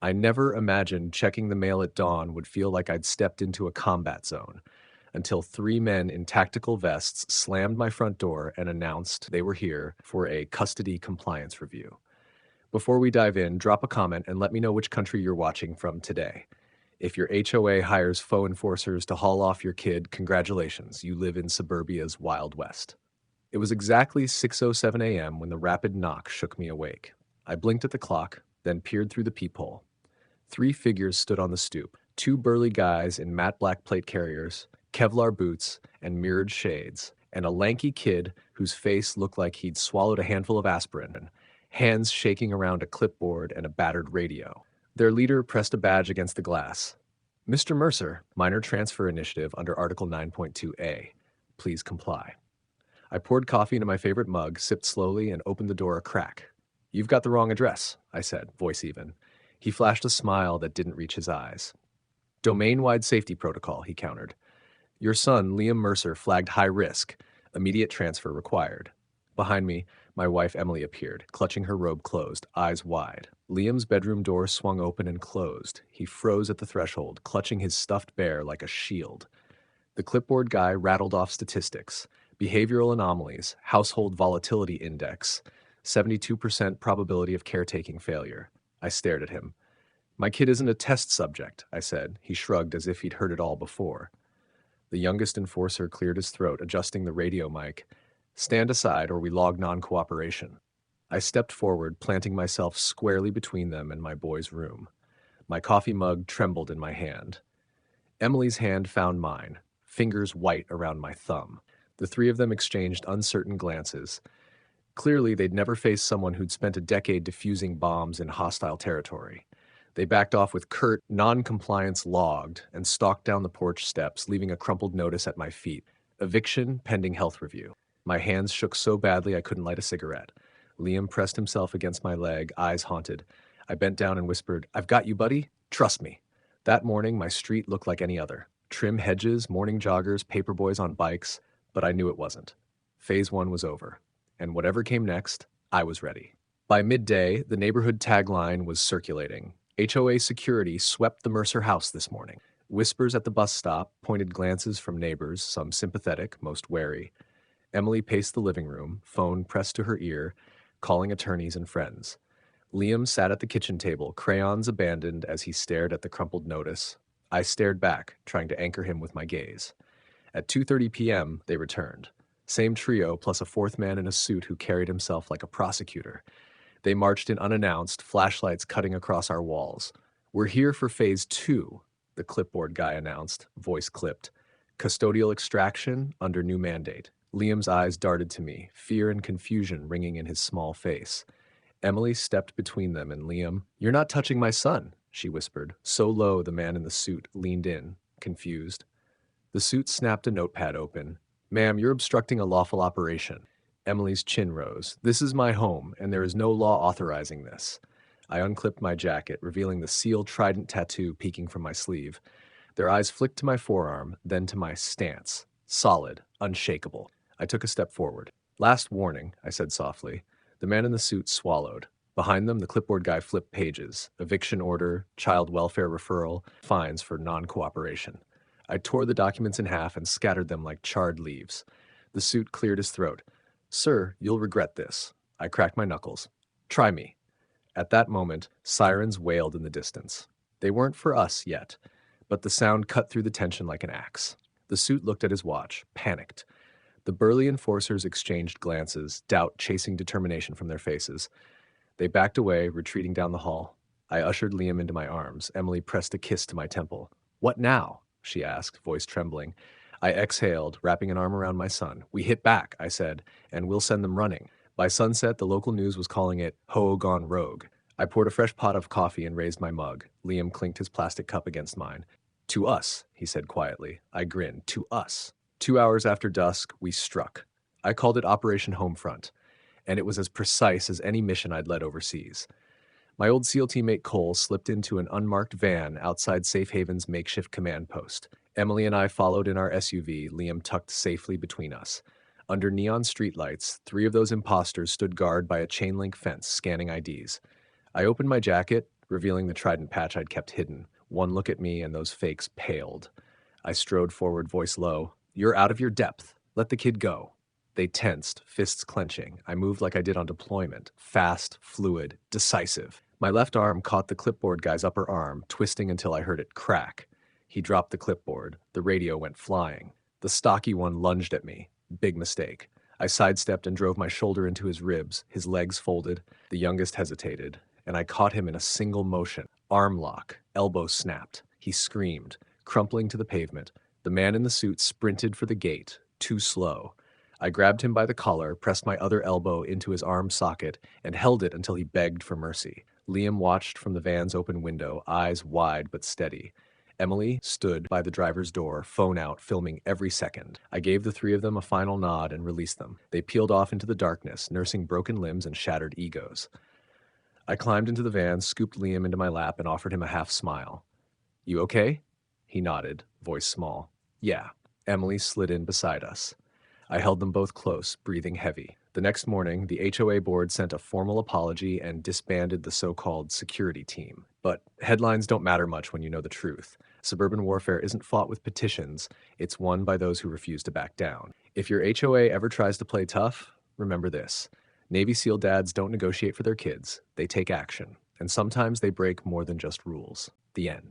I never imagined checking the mail at dawn would feel like I'd stepped into a combat zone, until three men in tactical vests slammed my front door and announced they were here for a custody compliance review. Before we dive in, drop a comment and let me know which country you're watching from today. If your HOA hires faux enforcers to haul off your kid, congratulations, you live in suburbia's Wild West. It was exactly 6:07 a.m. when the rapid knock shook me awake. I blinked at the clock, then peered through the peephole. Three figures stood on the stoop, two burly guys in matte black plate carriers, Kevlar boots, and mirrored shades, and a lanky kid whose face looked like he'd swallowed a handful of aspirin, hands shaking around a clipboard and a battered radio. Their leader pressed a badge against the glass. Mr. Mercer, minor transfer initiative under Article 9.2a. Please comply. I poured coffee into my favorite mug, sipped slowly, and opened the door a crack. You've got the wrong address, I said, voice even. He flashed a smile that didn't reach his eyes. Domain-wide safety protocol, he countered. Your son, Liam Mercer, flagged high risk. Immediate transfer required. Behind me, my wife Emily appeared, clutching her robe closed, eyes wide. Liam's bedroom door swung open and closed. He froze at the threshold, clutching his stuffed bear like a shield. The clipboard guy rattled off statistics. Behavioral anomalies, household volatility index, 72% probability of caretaking failure. I stared at him. My kid isn't a test subject, I said. He shrugged as if he'd heard it all before. The youngest enforcer cleared his throat, adjusting the radio mic. Stand aside or we log non-cooperation. I stepped forward, planting myself squarely between them and my boy's room. My coffee mug trembled in my hand. Emily's hand found mine, fingers white around my thumb. The three of them exchanged uncertain glances. Clearly, they'd never faced someone who'd spent a decade defusing bombs in hostile territory. They backed off with curt, non-compliance logged and stalked down the porch steps, leaving a crumpled notice at my feet. Eviction pending health review. My hands shook so badly I couldn't light a cigarette. Liam pressed himself against my leg, eyes haunted. I bent down and whispered, I've got you, buddy. Trust me. That morning, my street looked like any other. Trim hedges, morning joggers, paperboys on bikes, but I knew it wasn't. Phase 1 was over. And whatever came next, I was ready. By midday, the neighborhood tagline was circulating. HOA security swept the Mercer house this morning. Whispers at the bus stop, pointed glances from neighbors, some sympathetic, most wary. Emily paced the living room, phone pressed to her ear, calling attorneys and friends. Liam sat at the kitchen table, crayons abandoned as he stared at the crumpled notice. I stared back, trying to anchor him with my gaze. At 2:30 p.m., they returned. Same trio, plus a fourth man in a suit who carried himself like a prosecutor. They marched in unannounced, flashlights cutting across our walls. We're here for phase 2, the clipboard guy announced, voice clipped. Custodial extraction under new mandate. Liam's eyes darted to me, fear and confusion ringing in his small face. Emily stepped between them and Liam. You're not touching my son, she whispered, so low the man in the suit leaned in, confused. The suit snapped a notepad open. Ma'am, you're obstructing a lawful operation. Emily's chin rose. This is my home, and there is no law authorizing this. I unclipped my jacket, revealing the seal trident tattoo peeking from my sleeve. Their eyes flicked to my forearm, then to my stance. Solid, unshakable. I took a step forward. Last warning, I said softly. The man in the suit swallowed. Behind them, the clipboard guy flipped pages. Eviction order, child welfare referral, fines for non-cooperation. I tore the documents in half and scattered them like charred leaves. The suit cleared his throat. Sir, you'll regret this. I cracked my knuckles. Try me. At that moment, sirens wailed in the distance. They weren't for us yet, but the sound cut through the tension like an axe. The suit looked at his watch, panicked. The burly enforcers exchanged glances, doubt chasing determination from their faces. They backed away, retreating down the hall. I ushered Liam into my arms. Emily pressed a kiss to my temple. What now? She asked, voice trembling. I exhaled, wrapping an arm around my son. We hit back, I said, and we'll send them running. By sunset, the local news was calling it HOA gone rogue. I poured a fresh pot of coffee and raised my mug. Liam clinked his plastic cup against mine. To us, he said quietly. I grinned. To us. 2 hours after dusk, we struck. I called it Operation Homefront, and it was as precise as any mission I'd led overseas. My old SEAL teammate Cole slipped into an unmarked van outside Safe Haven's makeshift command post. Emily and I followed in our SUV, Liam tucked safely between us. Under neon streetlights, 3 of those imposters stood guard by a chain-link fence, scanning IDs. I opened my jacket, revealing the trident patch I'd kept hidden. One look at me and those fakes paled. I strode forward, voice low. You're out of your depth. Let the kid go. They tensed, fists clenching. I moved like I did on deployment. Fast, fluid, decisive. My left arm caught the clipboard guy's upper arm, twisting until I heard it crack. He dropped the clipboard. The radio went flying. The stocky one lunged at me. Big mistake. I sidestepped and drove my shoulder into his ribs. His legs folded. The youngest hesitated, and I caught him in a single motion. Arm lock. Elbow snapped. He screamed, crumpling to the pavement. The man in the suit sprinted for the gate, too slow. I grabbed him by the collar, pressed my other elbow into his arm socket, and held it until he begged for mercy. Liam watched from the van's open window, eyes wide but steady. Emily stood by the driver's door, phone out, filming every second. I gave the three of them a final nod and released them. They peeled off into the darkness, nursing broken limbs and shattered egos. I climbed into the van, scooped Liam into my lap, and offered him a half smile. You okay? He nodded, voice small. Yeah. Emily slid in beside us. I held them both close, breathing heavy. The next morning, the HOA board sent a formal apology and disbanded the so-called security team. But headlines don't matter much when you know the truth. Suburban warfare isn't fought with petitions, it's won by those who refuse to back down. If your HOA ever tries to play tough, remember this. Navy SEAL dads don't negotiate for their kids, they take action. And sometimes they break more than just rules. The end.